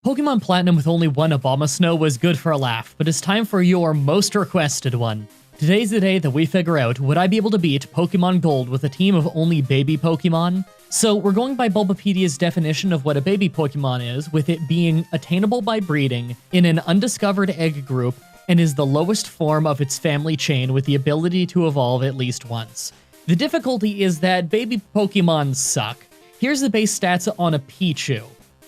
Pokemon Platinum with only one Abomasnow was good for a laugh, but it's time for your most requested one. Today's the day that we figure out, would I be able to beat Pokemon Gold with a team of only baby Pokemon? So we're going by Bulbapedia's definition of what a baby Pokemon is, with it being attainable by breeding, in an undiscovered egg group, and is the lowest form of its family chain with the ability to evolve at least once. The difficulty is that baby Pokemon suck. Here's the base stats on a Pichu.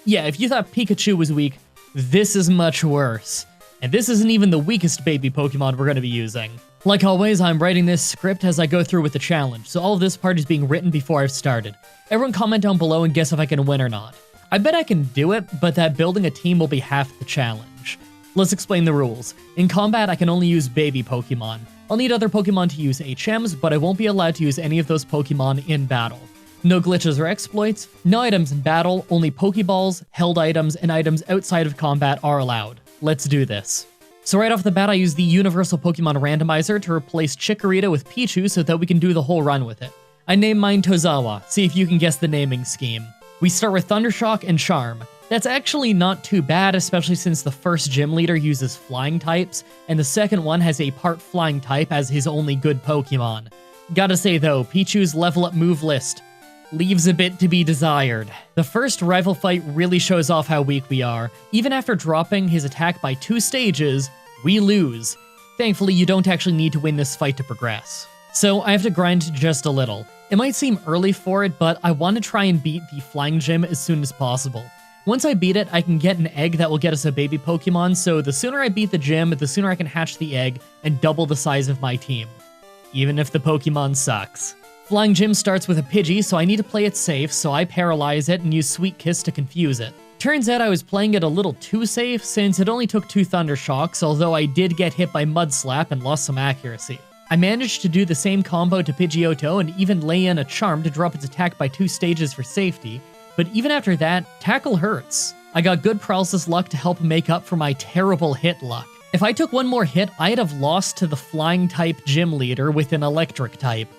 Yeah, if you thought Pikachu was weak, this is much worse. And this isn't even the weakest baby Pokemon we're going to be using. Like always, I'm writing this script as I go through with the challenge, so all of this part is being written before I've started. Everyone comment down below and guess if I can win or not. I bet I can do it, but that building a team will be half the challenge. Let's explain the rules. In combat, I can only use baby Pokemon. I'll need other Pokemon to use HMs, but I won't be allowed to use any of those Pokemon in battle. No glitches or exploits, no items in battle, only Pokeballs, held items, and items outside of combat are allowed. Let's do this. So right off the bat, I use the Universal Pokemon Randomizer to replace Chikorita with Pichu so that we can do the whole run with it. I named mine Tozawa, see if you can guess the naming scheme. We start with Thundershock and Charm. That's actually not too bad, especially since the first gym leader uses flying types, and the second one has a part flying type as his only good Pokemon. Gotta say though, Pichu's level up move list leaves a bit to be desired. The first rival fight really shows off how weak we are. Even after dropping his attack by 2 stages, we lose. Thankfully, you don't actually need to win this fight to progress. So I have to grind just a little. It might seem early for it, but I want to try and beat the Flying Gym as soon as possible. Once I beat it, I can get an egg that will get us a baby Pokemon, so the sooner I beat the gym, the sooner I can hatch the egg and double the size of my team. Even if the Pokemon sucks. Flying Gym starts with a Pidgey, so I need to play it safe, so I paralyze it and use Sweet Kiss to confuse it. Turns out I was playing it a little too safe, since it only took 2 Thunder Shocks, although I did get hit by Mud Slap and lost some accuracy. I managed to do the same combo to Pidgeotto and even lay in a Charm to drop its attack by 2 stages for safety, but even after that, Tackle hurts. I got good paralysis luck to help make up for my terrible hit luck. If I took one more hit, I'd have lost to the Flying type gym leader with an Electric type.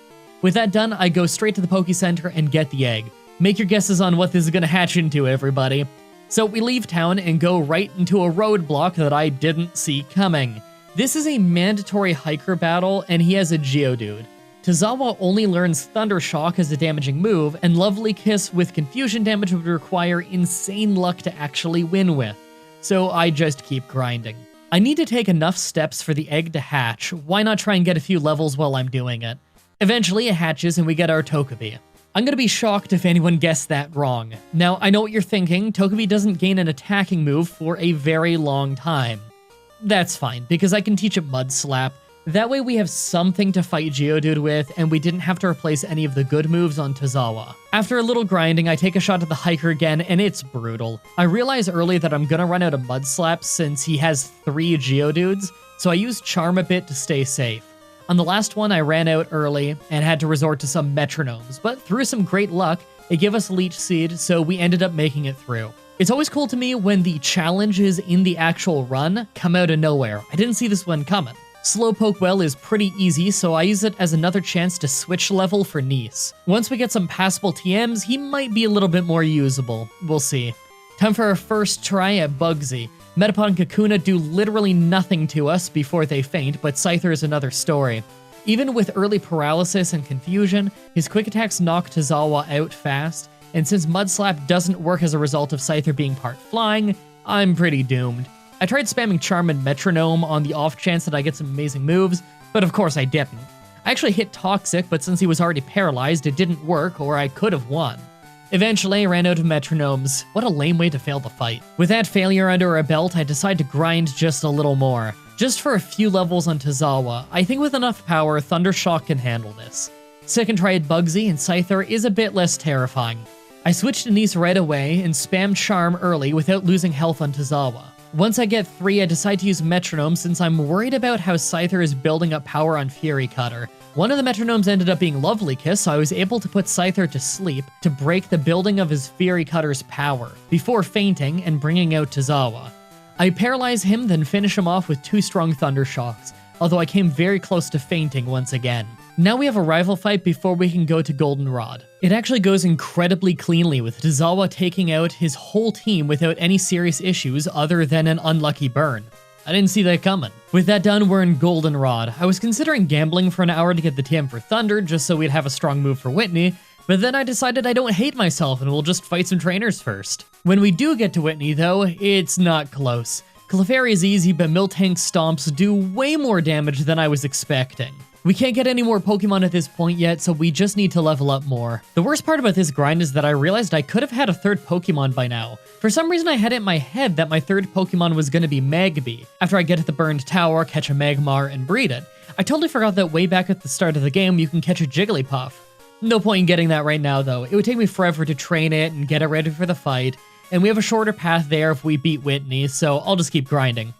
With that done, I go straight to the Poke Center and get the egg. Make your guesses on what this is going to hatch into, everybody. So we leave town and go right into a roadblock that I didn't see coming. This is a mandatory hiker battle, and he has a Geodude. Tozawa only learns Thunder Shock as a damaging move, and Lovely Kiss with confusion damage would require insane luck to actually win with. So I just keep grinding. I need to take enough steps for the egg to hatch. Why not try and get a few levels while I'm doing it? Eventually it hatches and we get our Togepi. I'm gonna be shocked if anyone guessed that wrong. Now, I know what you're thinking, Togepi doesn't gain an attacking move for a very long time. That's fine, because I can teach it Mud Slap. That way we have something to fight Geodude with, and we didn't have to replace any of the good moves on Tozawa. After a little grinding, I take a shot at the hiker again, and it's brutal. I realize early that I'm gonna run out of Mud Slap since he has 3 Geodudes, so I use Charm a bit to stay safe. On the last one, I ran out early and had to resort to some Metronomes, but through some great luck, it gave us Leech Seed, so we ended up making it through. It's always cool to me when the challenges in the actual run come out of nowhere. I didn't see this one coming. Slowpoke Well is pretty easy, so I use it as another chance to switch level for Nice. Once we get some passable TMs, he might be a little bit more usable. We'll see. Time for our first try at Bugsy. Metapod and Kakuna do literally nothing to us before they faint, but Scyther is another story. Even with early paralysis and confusion, his quick attacks knock Tozawa out fast, and since Mud Slap doesn't work as a result of Scyther being part flying, I'm pretty doomed. I tried spamming Charm and Metronome on the off chance that I get some amazing moves, but of course I didn't. I actually hit Toxic, but since he was already paralyzed, it didn't work, or I could have won. Eventually, I ran out of Metronomes. What a lame way to fail the fight. With that failure under our belt, I decide to grind just a little more. Just for a few levels on Tozawa, I think with enough power, Thunder Shock can handle this. Second try at Bugsy and Scyther is a bit less terrifying. I switched to Nice right away and spammed Charm early without losing health on Tozawa. Once I get 3, I decide to use Metronome since I'm worried about how Scyther is building up power on Fury Cutter. One of the Metronomes ended up being Lovely Kiss, so I was able to put Scyther to sleep to break the building of his Fury Cutter's power, before fainting and bringing out Tozawa. I paralyze him, then finish him off with 2 strong Thunder Shocks, although I came very close to fainting once again. Now we have a rival fight before we can go to Goldenrod. It actually goes incredibly cleanly, with Tazawa taking out his whole team without any serious issues other than an unlucky burn. I didn't see that coming. With that done, we're in Goldenrod. I was considering gambling for an hour to get the TM for Thunder just so we'd have a strong move for Whitney, but then I decided I don't hate myself and we'll just fight some trainers first. When we do get to Whitney though, it's not close. Clefairy is easy, but Miltank's stomps do way more damage than I was expecting. We can't get any more Pokemon at this point yet, so we just need to level up more. The worst part about this grind is that I realized I could have had a third Pokemon by now. For some reason I had it in my head that my third Pokemon was going to be Magby, after I get to the burned tower, catch a Magmar, and breed it. I totally forgot that way back at the start of the game you can catch a Jigglypuff. No point in getting that right now though, it would take me forever to train it and get it ready for the fight, and we have a shorter path there if we beat Whitney, so I'll just keep grinding.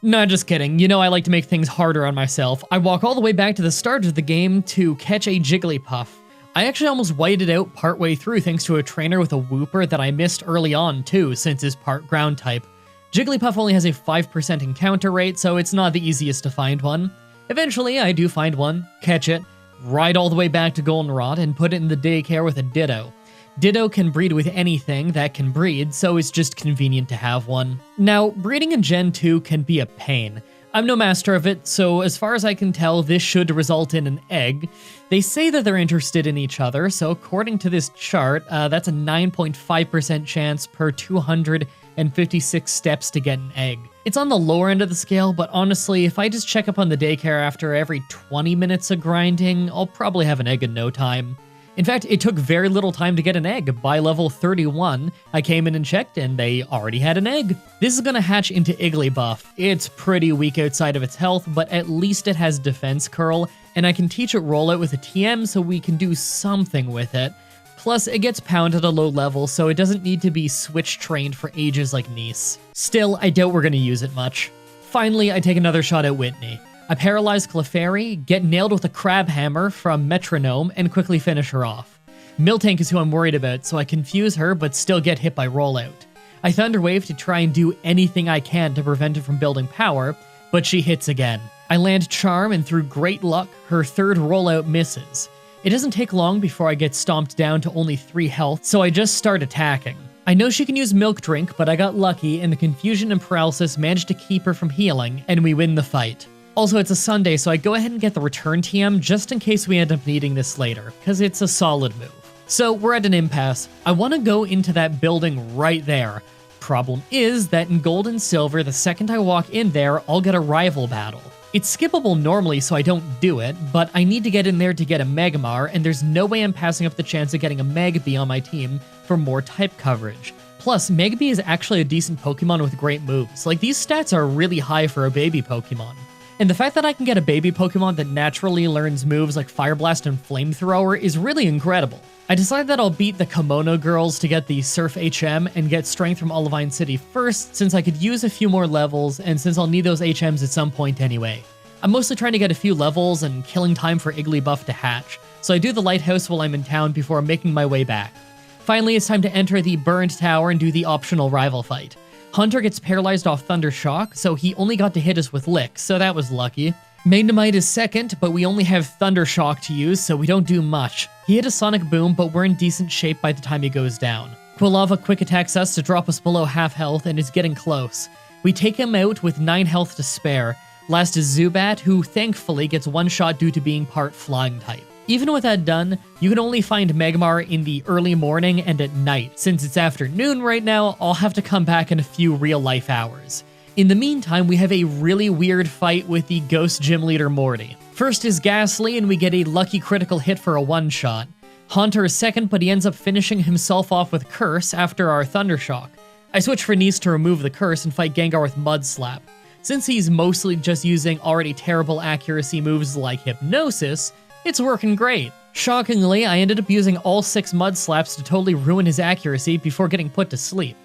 Nah, just kidding. You know I like to make things harder on myself. I walk all the way back to the start of the game to catch a Jigglypuff. I actually almost whited out partway through thanks to a trainer with a Wooper that I missed early on too, since it's part ground type. Jigglypuff only has a 5% encounter rate, so it's not the easiest to find one. Eventually, I do find one, catch it, ride all the way back to Goldenrod, and put it in the daycare with a Ditto. Ditto can breed with anything that can breed, so it's just convenient to have one. Now, breeding in Gen 2 can be a pain. I'm no master of it, so as far as I can tell, this should result in an egg. They say that they're interested in each other, so according to this chart, that's a 9.5% chance per 256 steps to get an egg. It's on the lower end of the scale, but honestly, if I just check up on the daycare after every 20 minutes of grinding, I'll probably have an egg in no time. In fact, it took very little time to get an egg. By level 31, I came in and checked and they already had an egg. This is gonna hatch into Jigglypuff. It's pretty weak outside of its health, but at least it has Defense Curl, and I can teach it Rollout with a TM so we can do something with it. Plus, it gets pound at a low level, so it doesn't need to be switch trained for ages like Nice. Still, I doubt we're gonna use it much. Finally, I take another shot at Whitney. I paralyze Clefairy, get nailed with a Crab Hammer from Metronome, and quickly finish her off. Miltank is who I'm worried about, so I confuse her but still get hit by Rollout. I Thunder Wave to try and do anything I can to prevent her from building power, but she hits again. I land Charm, and through great luck, her third Rollout misses. It doesn't take long before I get stomped down to only 3 health, so I just start attacking. I know she can use Milk Drink, but I got lucky, and the confusion and paralysis managed to keep her from healing, and we win the fight. Also, it's a Sunday, so I go ahead and get the return TM just in case we end up needing this later, because it's a solid move. So we're at an impasse. I want to go into that building right there. Problem is that in Gold and Silver, the second I walk in there, I'll get a rival battle. It's skippable normally, so I don't do it, but I need to get in there to get a Magmar, and there's no way I'm passing up the chance of getting a Magby on my team for more type coverage. Plus, Magby is actually a decent Pokemon with great moves. Like, these stats are really high for a baby Pokemon. And the fact that I can get a baby Pokemon that naturally learns moves like Fire Blast and Flamethrower is really incredible. I decided that I'll beat the Kimono girls to get the Surf HM and get Strength from Olivine City first, since I could use a few more levels and since I'll need those HMs at some point anyway. I'm mostly trying to get a few levels and killing time for Jigglypuff to hatch, so I do the lighthouse while I'm in town before making my way back. Finally, it's time to enter the burned tower and do the optional rival fight. Hunter gets paralyzed off Thunder Shock, so he only got to hit us with Lick, so that was lucky. Magnemite is second, but we only have Thunder Shock to use, so we don't do much. He hit a Sonic Boom, but we're in decent shape by the time he goes down. Quilava quick attacks us to drop us below half health and is getting close. We take him out with 9 health to spare. Last is Zubat, who thankfully gets one shot due to being part Flying type. Even with that done, you can only find Magmar in the early morning and at night. Since it's afternoon right now, I'll have to come back in a few real-life hours. In the meantime, we have a really weird fight with the Ghost Gym Leader Morty. First is Ghastly, and we get a lucky critical hit for a one-shot. Haunter is second, but he ends up finishing himself off with Curse after our Thunder Shock. I switch for Nice to remove the Curse and fight Gengar with Mud Slap. Since he's mostly just using already terrible accuracy moves like Hypnosis, it's working great. Shockingly, I ended up using all 6 Mud Slaps to totally ruin his accuracy before getting put to sleep.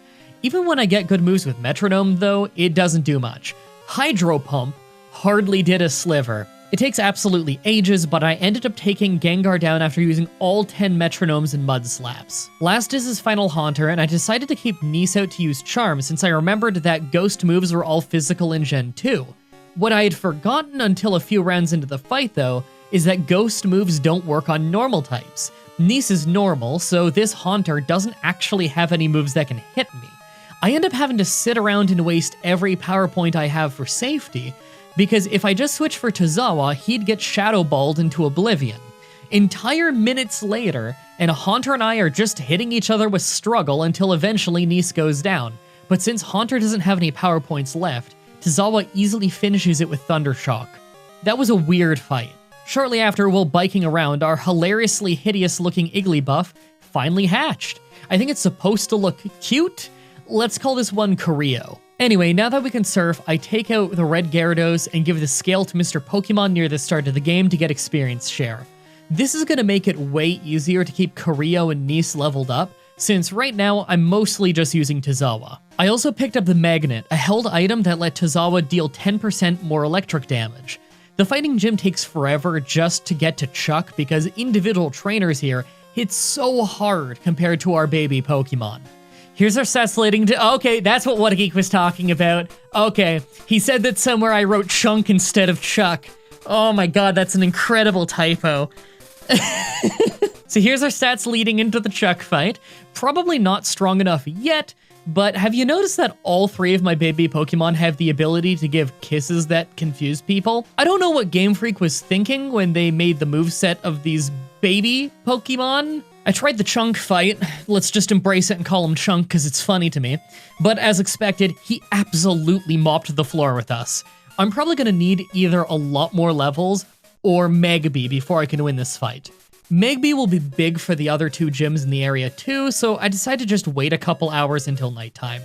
Even when I get good moves with Metronome, though, it doesn't do much. Hydro Pump hardly did a sliver. It takes absolutely ages, but I ended up taking Gengar down after using all 10 Metronomes and Mud Slaps. Last is his final Haunter, and I decided to keep Nice out to use Charm since I remembered that Ghost moves were all physical in Gen 2. What I had forgotten until a few rounds into the fight, though, is that ghost moves don't work on normal types. Nice is normal, so this Haunter doesn't actually have any moves that can hit me. I end up having to sit around and waste every power point I have for safety, because if I just switch for Tozawa, he'd get Shadow Balled into oblivion. Entire minutes later, and Haunter and I are just hitting each other with struggle until eventually Nice goes down. But since Haunter doesn't have any power points left, Tozawa easily finishes it with Thunder Shock. That was a weird fight. Shortly after, while biking around, our hilariously hideous-looking Jigglypuff finally hatched. I think it's supposed to look cute? Let's call this one Koryo. Anyway, now that we can surf, I take out the red Gyarados and give the scale to Mr. Pokemon near the start of the game to get experience share. This is going to make it way easier to keep Koryo and Nice leveled up, since right now I'm mostly just using Tozawa. I also picked up the Magnet, a held item that let Tozawa deal 10% more electric damage. The fighting gym takes forever just to get to Chuck because individual trainers here hit so hard compared to our baby Pokemon. Here's our stats leading to— okay, that's what What a Geek was talking about. Okay, he said that somewhere I wrote Chunk instead of Chuck. Oh my god, that's an incredible typo. So here's our stats leading into the Chuck fight. Probably not strong enough yet, but have you noticed that all three of my baby Pokemon have the ability to give kisses that confuse people? I don't know what Game Freak was thinking when they made the moveset of these baby Pokemon. I tried the Chunk fight. Let's just embrace it and call him Chunk because it's funny to me. But as expected, he absolutely mopped the floor with us. I'm probably going to need either a lot more levels or Magby before I can win this fight. Magby will be big for the other two gyms in the area too, so I decided to just wait a couple hours until nighttime.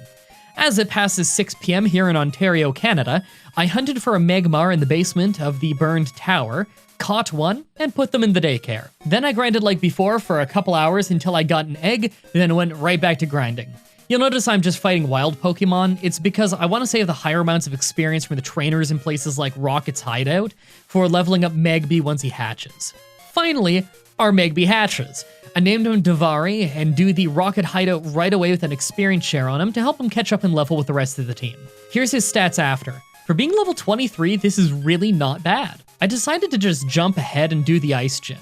As it passes 6 p.m. here in Ontario, Canada, I hunted for a Magmar in the basement of the burned tower, caught one, and put them in the daycare. Then I grinded like before for a couple hours until I got an egg, then went right back to grinding. You'll notice I'm just fighting wild Pokemon. It's because I want to save the higher amounts of experience from the trainers in places like Rocket's Hideout for leveling up Magby once he hatches. Finally, our Magby hatches. I named him Davari and do the Rocket Hideout right away with an experience share on him to help him catch up in level with the rest of the team. Here's his stats after. For being level 23, this is really not bad. I decided to just jump ahead and do the Ice Gym.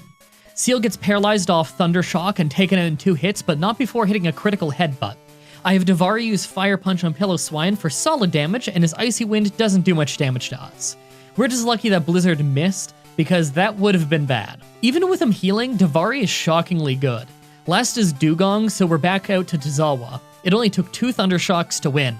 Seal gets paralyzed off Thunder Shock and taken out in 2 hits, but not before hitting a critical headbutt. I have Davari use Fire Punch on Pillow-Swine for solid damage, and his Icy Wind doesn't do much damage to us. We're just lucky that Blizzard missed, because that would have been bad. Even with him healing, Davari is shockingly good. Last is Dugong, so we're back out to Tozawa. It only took 2 Thunder Shocks to win.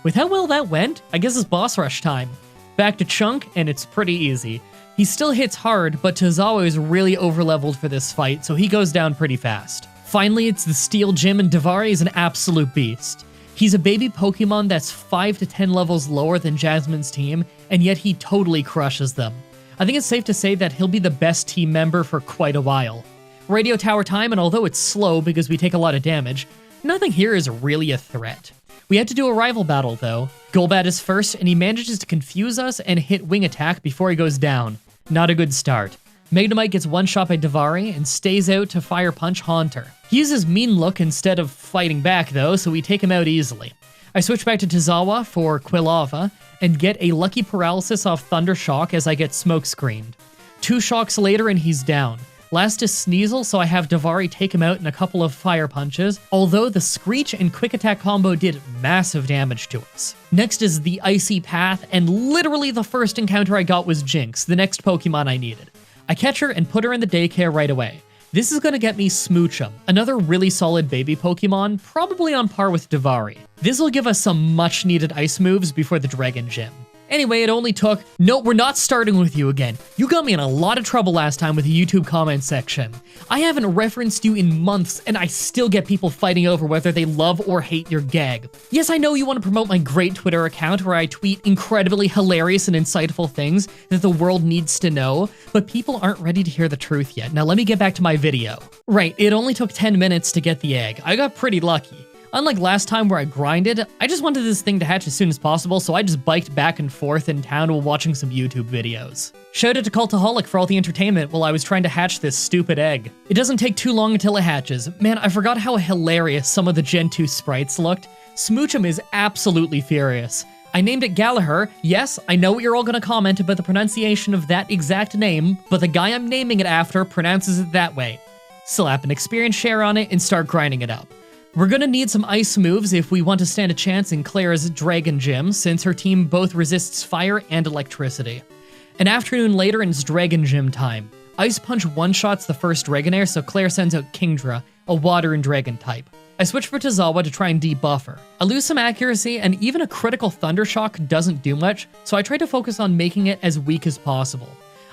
With how well that went, I guess it's boss rush time. Back to Chunk, and it's pretty easy. He still hits hard, but Tozawa is really overleveled for this fight, so he goes down pretty fast. Finally, it's the Steel Gym, and Davari is an absolute beast. He's a baby Pokemon that's 5 to 10 levels lower than Jasmine's team, and yet he totally crushes them. I think it's safe to say that he'll be the best team member for quite a while. Radio Tower time, and although it's slow because we take a lot of damage, nothing here is really a threat. We had to do a rival battle though. Golbat is first, and he manages to confuse us and hit Wing Attack before he goes down. Not a good start. Magnemite gets one shot by Davari and stays out to Fire Punch Haunter. He uses Mean Look instead of fighting back though, so we take him out easily. I switch back to Tozawa for Quilava and get a lucky paralysis off Thunder Shock as I get smoke screened. 2 shocks later and he's down. Last is Sneasel, so I have Davari take him out in a couple of fire punches, although the Screech and Quick Attack combo did massive damage to us. Next is the Icy Path, and literally the first encounter I got was Jinx, the next Pokemon I needed. I catch her and put her in the daycare right away. This is going to get me Smoochum, another really solid baby Pokemon, probably on par with Davari. This will give us some much needed ice moves before the Dragon Gym. Anyway, it only took— no, we're not starting with you again. You got me in a lot of trouble last time with the YouTube comment section. I haven't referenced you in months, and I still get people fighting over whether they love or hate your gag. Yes, I know you want to promote my great Twitter account where I tweet incredibly hilarious and insightful things that the world needs to know, but people aren't ready to hear the truth yet. Now let me get back to my video. Right, it only took 10 minutes to get the egg. I got pretty lucky. Unlike last time where I grinded, I just wanted this thing to hatch as soon as possible, so I just biked back and forth in town while watching some YouTube videos. Shout out to Cultaholic for all the entertainment while I was trying to hatch this stupid egg. It doesn't take too long until it hatches. Man, I forgot how hilarious some of the Gen 2 sprites looked. Smoochum is absolutely furious. I named it Gallagher. Yes, I know what you're all gonna comment about the pronunciation of that exact name, but the guy I'm naming it after pronounces it that way. Slap an experience share on it and start grinding it up. We're gonna need some ice moves if we want to stand a chance in Claire's Dragon Gym, since her team both resists fire and electricity. An afternoon later, and it's Dragon Gym time. Ice Punch one-shots the first Dragonair, so Claire sends out Kingdra, a water and dragon type. I switch for Tazawa to try and debuff her. I lose some accuracy, and even a critical Thunder Shock doesn't do much, so I try to focus on making it as weak as possible.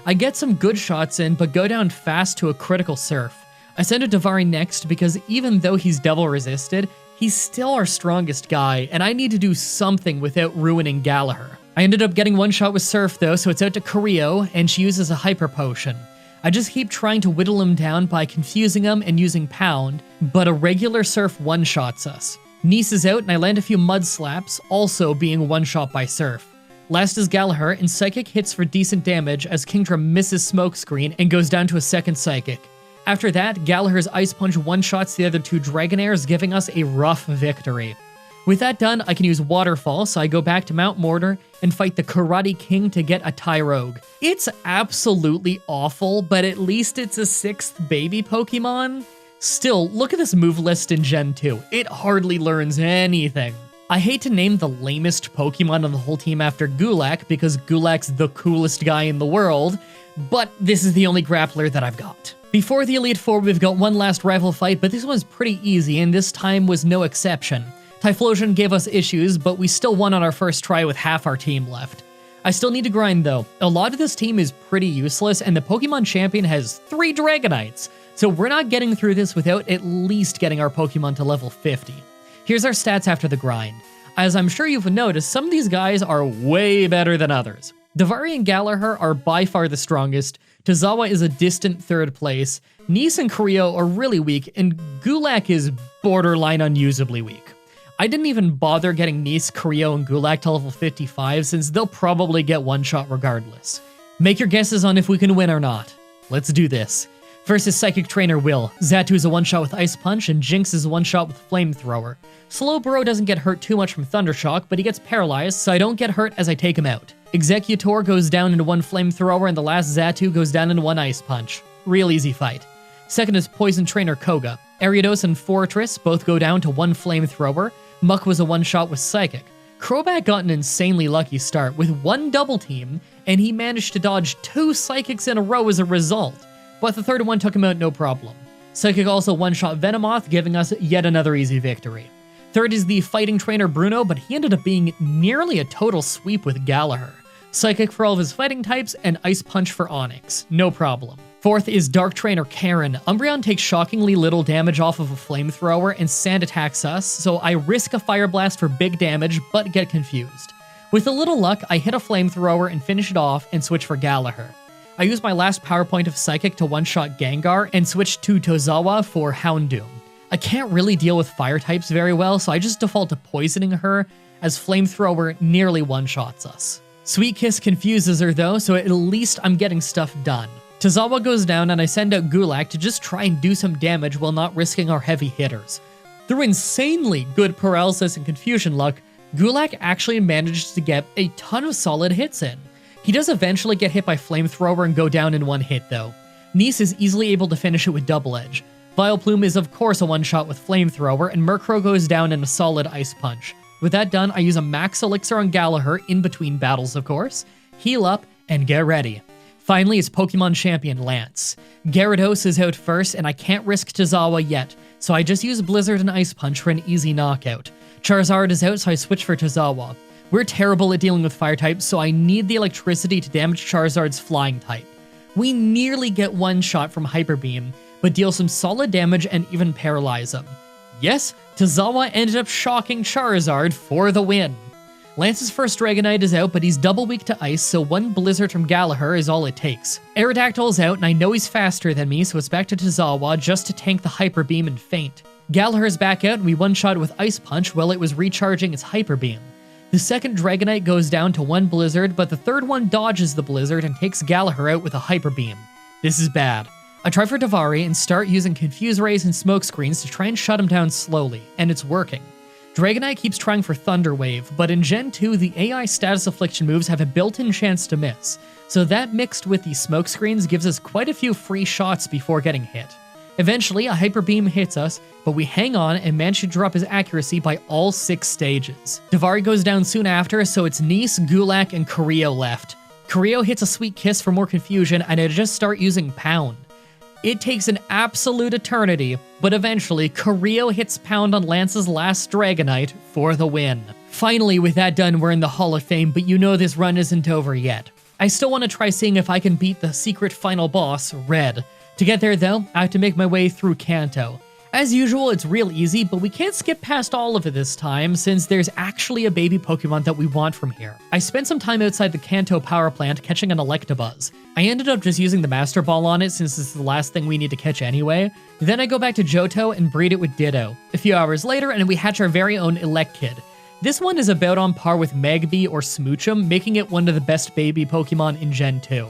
I get some good shots in, but go down fast to a critical Surf. I send a Davari next because even though he's double resisted, he's still our strongest guy, and I need to do something without ruining Gallagher. I ended up getting one shot with Surf though, so it's out to Koryo, and she uses a Hyper Potion. I just keep trying to whittle him down by confusing him and using Pound, but a regular Surf one-shots us. Nice is out and I land a few Mud Slaps, also being one-shot by Surf. Last is Gallagher, and Psychic hits for decent damage as Kingdra misses Smokescreen and goes down to a second Psychic. After that, Gallagher's Ice Punch one-shots the other two Dragonairs, giving us a rough victory. With that done, I can use Waterfall, so I go back to Mount Mortar and fight the Karate King to get a Tyrogue. It's absolutely awful, but at least it's a 6th baby Pokemon. Still, look at this move list in Gen 2. It hardly learns anything. I hate to name the lamest Pokemon on the whole team after Gulak, because Gulak's the coolest guy in the world, but this is the only grappler that I've got. Before the Elite Four, we've got one last rival fight, but this one's pretty easy, and this time was no exception. Typhlosion gave us issues, but we still won on our first try with half our team left. I still need to grind though. A lot of this team is pretty useless, and the Pokemon champion has 3 Dragonites, so we're not getting through this without at least getting our Pokemon to level 50. Here's our stats after the grind. As I'm sure you've noticed, some of these guys are way better than others. Davari and Gallagher are by far the strongest, Tazawa is a distant 3rd place, Nice and Koryo are really weak, and Gulak is borderline unusably weak. I didn't even bother getting Nice, Koryo, and Gulak to level 55 since they'll probably get one shot regardless. Make your guesses on if we can win or not. Let's do this. First is Psychic Trainer Will. Xatu is a one-shot with Ice Punch, and Jinx is a one-shot with Flamethrower. Slowbro doesn't get hurt too much from Thunder Shock, but he gets paralyzed, so I don't get hurt as I take him out. Executor goes down into one Flamethrower, and the last Xatu goes down into one Ice Punch. Real easy fight. Second is Poison Trainer Koga. Ariados and Fortress both go down to one Flamethrower. Muck was a one-shot with Psychic. Crobat got an insanely lucky start with one double team, and he managed to dodge 2 Psychics in a row as a result, but the third one took him out no problem. Psychic also one-shot Venomoth, giving us yet another easy victory. Third is the Fighting Trainer Bruno, but he ended up being nearly a total sweep with Gallagher. Psychic for all of his fighting types, and Ice Punch for Onyx. No problem. Fourth is Dark Trainer Karen. Umbreon takes shockingly little damage off of a Flamethrower, and Sand attacks us, so I risk a Fire Blast for big damage, but get confused. With a little luck, I hit a Flamethrower and finish it off, and switch for Gallagher. I use my last power point of Psychic to one-shot Gengar, and switch to Tozawa for Houndoom. I can't really deal with fire types very well, so I just default to poisoning her, as Flamethrower nearly one-shots us. Sweet Kiss confuses her though, so at least I'm getting stuff done. Tazawa goes down and I send out Gulak to just try and do some damage while not risking our heavy hitters. Through insanely good paralysis and confusion luck, Gulak actually manages to get a ton of solid hits in. He does eventually get hit by Flamethrower and go down in one hit though. Nice is easily able to finish it with Double Edge. Vileplume is of course a one-shot with Flamethrower, and Murkrow goes down in a solid Ice Punch. With that done, I use a Max Elixir on Gallagher in between battles of course, heal up, and get ready. Finally is Pokemon Champion Lance. Gyarados is out first, and I can't risk Tazawa yet, so I just use Blizzard and Ice Punch for an easy knockout. Charizard is out, so I switch for Tazawa. We're terrible at dealing with fire types, so I need the electricity to damage Charizard's flying type. We nearly get one shot from Hyper Beam, but deal some solid damage and even paralyze him. Yes, Tazawa ended up shocking Charizard for the win. Lance's first Dragonite is out, but he's double weak to ice, so one Blizzard from Gallagher is all it takes. Aerodactyl's out, and I know he's faster than me, so it's back to Tazawa just to tank the Hyper Beam and faint. Gallagher's back out, and we one-shot with Ice Punch while it was recharging its Hyper Beam. The second Dragonite goes down to one Blizzard, but the third one dodges the Blizzard and takes Gallagher out with a Hyper Beam. This is bad. I try for Davari and start using Confuse Rays and Smoke Screens to try and shut him down slowly, and it's working. Dragonite keeps trying for Thunder Wave, but in Gen 2, the AI Status Affliction moves have a built-in chance to miss, so that mixed with the smoke screens gives us quite a few free shots before getting hit. Eventually, a Hyper Beam hits us, but we hang on and manage to drop his accuracy by all 6 stages. Davari goes down soon after, so it's Nice, Gulak, and Coreo left. Coreo hits a Sweet Kiss for more confusion, and I just start using Pound. It takes an absolute eternity, but eventually, Coreo hits Pound on Lance's last Dragonite for the win. Finally, with that done, we're in the Hall of Fame, but you know this run isn't over yet. I still want to try seeing if I can beat the secret final boss, Red. To get there though, I have to make my way through Kanto. As usual, it's real easy, but we can't skip past all of it this time, since there's actually a baby Pokemon that we want from here. I spent some time outside the Kanto power plant catching an Electabuzz. I ended up just using the Master Ball on it since this is the last thing we need to catch anyway. Then I go back to Johto and breed it with Ditto. A few hours later, and we hatch our very own Elekid. This one is about on par with Magby or Smoochum, making it one of the best baby Pokemon in Gen 2.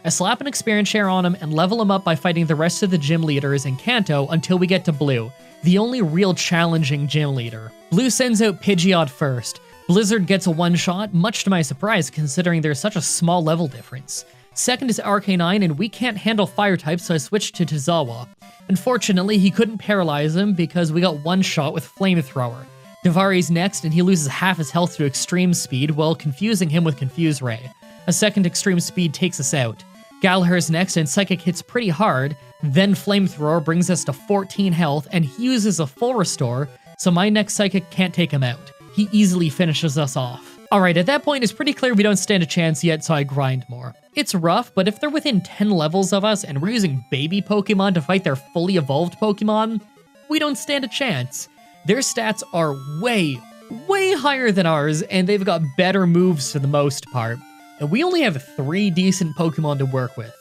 I slap an experience share on him and level him up by fighting the rest of the gym leaders in Kanto until we get to Blue, the only real challenging gym leader. Blue sends out Pidgeot first. Blizzard gets a one-shot, much to my surprise considering there's such a small level difference. Second is Arcanine, and we can't handle fire types, so I switched to Tozawa. Unfortunately, he couldn't paralyze him because we got one shot with Flamethrower. Davari's next, and he loses half his health to Extreme Speed while confusing him with Confuse Ray. A second Extreme Speed takes us out. Gallagher's next, and Psychic hits pretty hard, then Flamethrower brings us to 14 health, and he uses a full restore, so my next Psychic can't take him out. He easily finishes us off. Alright, at that point it's pretty clear we don't stand a chance yet, so I grind more. It's rough, but if they're within 10 levels of us and we're using baby Pokemon to fight their fully evolved Pokemon, we don't stand a chance. Their stats are way higher than ours, and they've got better moves for the most part. And we only have 3 decent Pokemon to work with.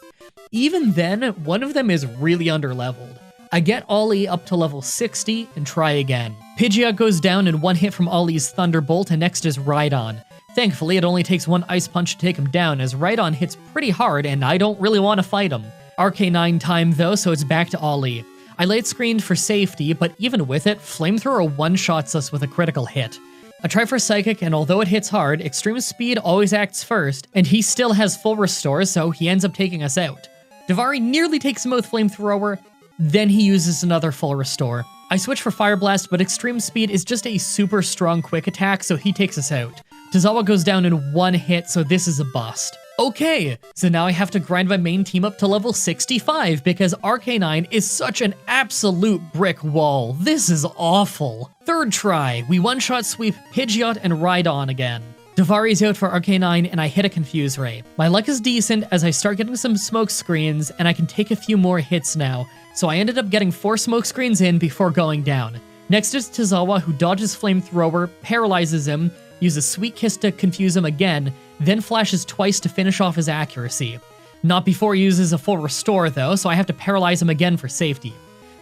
Even then, one of them is really underleveled. I get Ollie up to level 60 and try again. Pidgeot goes down in one hit from Ollie's Thunderbolt, and next is Rhydon. Thankfully, it only takes one Ice Punch to take him down, as Rhydon hits pretty hard and I don't really want to fight him. Arcanine time though, so it's back to Ollie. I late screened for safety, but even with it, Flamethrower one-shots us with a critical hit. I try for Psychic, and although it hits hard, Extreme Speed always acts first, and he still has full restore, so he ends up taking us out. Davari nearly takes him with Flamethrower, then he uses another full restore. I switch for Fire Blast, but Extreme Speed is just a super strong quick attack, so he takes us out. Tozawa goes down in one hit, so this is a bust. Okay, so now I have to grind my main team up to level 65 because Arcanine is such an absolute brick wall. This is awful. Third try, we one-shot sweep Pidgeot and Rhydon again. Davari's out for Arcanine and I hit a Confuse Ray. My luck is decent as I start getting some smoke screens and I can take a few more hits now, so I ended up getting 4 smoke screens in before going down. Next is Tozawa, who dodges Flamethrower, paralyzes him, uses Sweet Kiss to confuse him again, then flashes twice to finish off his accuracy. Not before he uses a full restore though, so I have to paralyze him again for safety.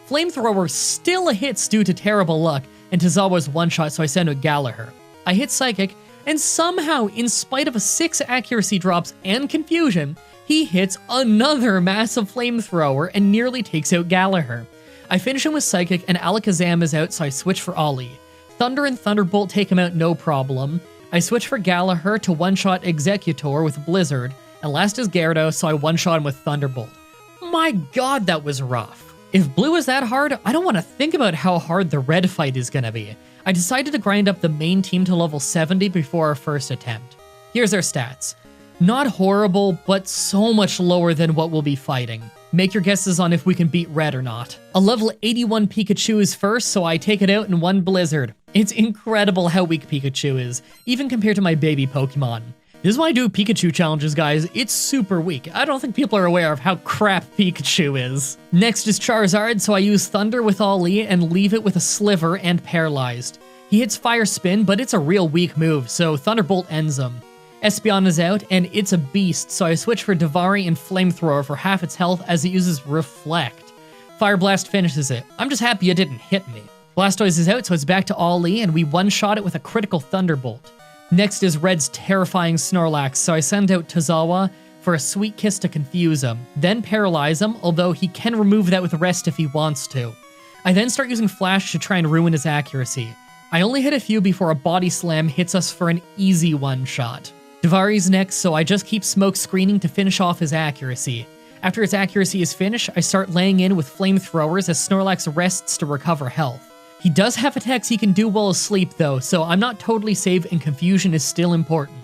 Flamethrower still hits due to terrible luck, and Tozawa's one-shot, so I send out Gallagher. I hit Psychic, and somehow, in spite of a 6 accuracy drops and confusion, he hits another massive Flamethrower and nearly takes out Gallagher. I finish him with Psychic, and Alakazam is out, so I switch for Ollie. Thunder and Thunderbolt take him out no problem. I switch for Gallagher to one-shot Executor with Blizzard, and last is Gyarados, so I one-shot him with Thunderbolt. My god, that was rough. If Blue is that hard, I don't want to think about how hard the Red fight is gonna be. I decided to grind up the main team to level 70 before our first attempt. Here's our stats. Not horrible, but so much lower than what we'll be fighting. Make your guesses on if we can beat Red or not. A level 81 Pikachu is first, so I take it out in one Blizzard. It's incredible how weak Pikachu is, even compared to my baby Pokemon. This is why I do Pikachu challenges, guys. It's super weak. I don't think people are aware of how crap Pikachu is. Next is Charizard, so I use Thunder with Ollie and leave it with a Sliver and Paralyzed. He hits Fire Spin, but it's a real weak move, so Thunderbolt ends him. Espeon is out, and it's a beast, so I switch for Davari and Flamethrower for half its health as it uses Reflect. Fire Blast finishes it. I'm just happy it didn't hit me. Blastoise is out, so it's back to Ollie, and we one-shot it with a critical Thunderbolt. Next is Red's terrifying Snorlax, so I send out Tozawa for a Sweet Kiss to confuse him, then paralyze him, although he can remove that with Rest if he wants to. I then start using Flash to try and ruin his accuracy. I only hit a few before a body slam hits us for an easy one-shot. Davari's next, so I just keep smoke screening to finish off his accuracy. After its accuracy is finished, I start laying in with flamethrowers as Snorlax rests to recover health. He does have attacks he can do while asleep though, so I'm not totally safe and confusion is still important.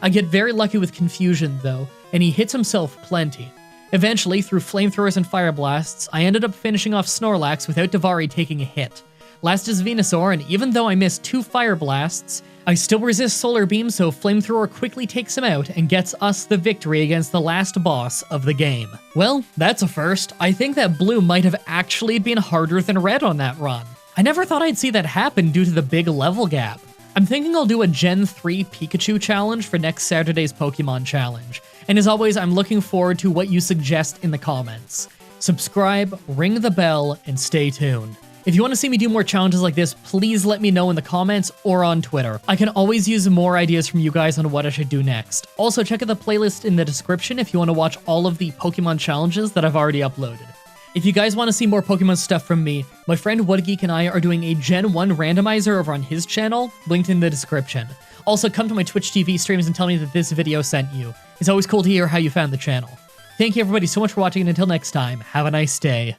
I get very lucky with confusion though, and he hits himself plenty. Eventually, through flamethrowers and fire blasts, I ended up finishing off Snorlax without Davari taking a hit. Last is Venusaur, and even though I missed 2 fire blasts, I still resist Solar Beam, so Flamethrower quickly takes him out and gets us the victory against the last boss of the game. Well, that's a first. I think that Blue might have actually been harder than Red on that run. I never thought I'd see that happen due to the big level gap. I'm thinking I'll do a Gen 3 Pikachu challenge for next Saturday's Pokemon Challenge. And as always, I'm looking forward to what you suggest in the comments. Subscribe, ring the bell, and stay tuned. If you want to see me do more challenges like this, please let me know in the comments or on Twitter. I can always use more ideas from you guys on what I should do next. Also, check out the playlist in the description if you want to watch all of the Pokemon challenges that I've already uploaded. If you guys want to see more Pokemon stuff from me, my friend WhatGeek and I are doing a Gen 1 randomizer over on his channel, linked in the description. Also, come to my Twitch TV streams and tell me that this video sent you. It's always cool to hear how you found the channel. Thank you everybody so much for watching, and until next time, have a nice day.